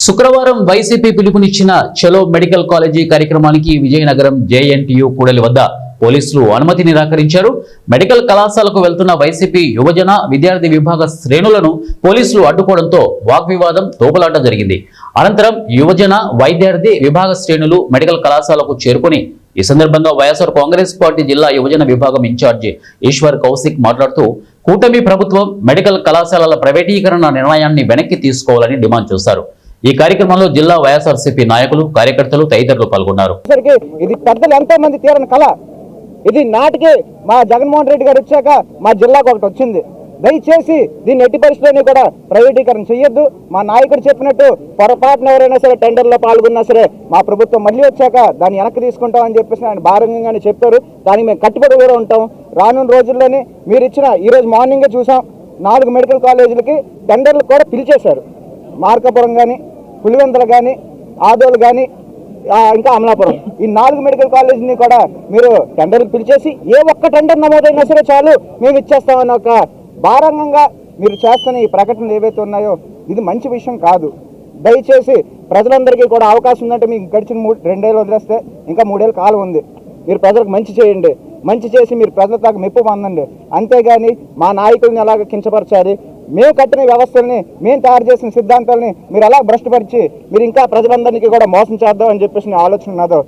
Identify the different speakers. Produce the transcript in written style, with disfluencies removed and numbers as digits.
Speaker 1: శుక్రవారం వైసీపీ పిలుపునిచ్చిన చలో medical college కార్యక్రమానికి విజయనగరం జేఎన్టీయూ కూడలి వద్ద పోలీసులు అనుమతి నిరాకరించారు. మెడికల్ కళాశాలకు వెళ్తున్న వైసీపీ యువజన విద్యార్థి విభాగ శ్రేణులను పోలీసులు అడ్డుకోవడంతో వాగ్వివాదం తోపులాట జరిగింది. అనంతరం యువజన వైద్యార్థి విభాగ శ్రేణులు మెడికల్ కళాశాలకు చేరుకుని ఈ సందర్భంగా వైఎస్ఆర్ కాంగ్రెస్ పార్టీ జిల్లా యువజన విభాగం ఇన్ఛార్జి ఈశ్వర్ కౌశిక్ మాట్లాడుతూ కూటమి ప్రభుత్వం మెడికల్ కళాశాలల ప్రైవేటీకరణ నిర్ణయాన్ని వెనక్కి తీసుకోవాలని డిమాండ్ చేశారు. ఈ కార్యక్రమంలో జిల్లా వైఎస్ఆర్సీపీ నాయకులు, కార్యకర్తలు తదితరులు పాల్గొన్నారు.
Speaker 2: ఇది పెద్దలు ఎంతో మంది తీరని కళ. ఇది నాటికి మా జగన్మోహన్ రెడ్డి గారు వచ్చాక మా జిల్లాకు ఒకటి వచ్చింది. దయచేసి దీన్ని ఎట్టి పరిస్థితుల్లోనే కూడా ప్రైవేటీకరణ చేయొద్దు. మా నాయకుడు చెప్పినట్టు పొరపాటున ఎవరైనా సరే టెండర్లో పాల్గొన్నా సరే మా ప్రభుత్వం మళ్ళీ వచ్చాక దాన్ని వెనక్కి తీసుకుంటామని చెప్పేసి ఆయన భారంగానే చెప్పారు. దానికి మేము కట్టుబడి కూడా ఉంటాం. రానున్న రోజుల్లోనే మీరు ఇచ్చిన ఈరోజు మార్నింగే చూసాం 4 మెడికల్ కాలేజీలకి టెండర్లు కూడా పిలిచేశారు. మార్కాపురం కానీ, పులివెందులు కానీ, ఆదోలు కానీ, ఇంకా అమలాపురం, ఈ 4 మెడికల్ కాలేజీని కూడా మీరు టెండర్లు పిలిచేసి ఏ ఒక్క టెండర్ నమోదైనా సరే చాలు మేము ఇచ్చేస్తామని ఒక భారంగా మీరు చేస్తున్న ఈ ప్రకటనలు ఏవైతే ఉన్నాయో ఇది మంచి విషయం కాదు. దయచేసి ప్రజలందరికీ కూడా అవకాశం ఉందంటే మీకు గడిచిన 2 ఏళ్ళు వదిలేస్తే ఇంకా 3 ఏళ్ళ కాలం ఉంది. మీరు ప్రజలకు మంచి చేయండి, మంచి చేసి మీరు ప్రజల దాకా మెప్పు పొందండి. అంతేగాని మా నాయకుల్ని ఎలాగ కించపరచాలి, మేము కట్టిన వ్యవస్థల్ని, మేము తయారు చేసిన సిద్ధాంతాలని మీరు ఎలా భ్రష్టుపరిచి మీరు ఇంకా ప్రజలందరికీ కూడా మోసం చేద్దాం అని చెప్పేసి ఆలోచన ఉన్నదో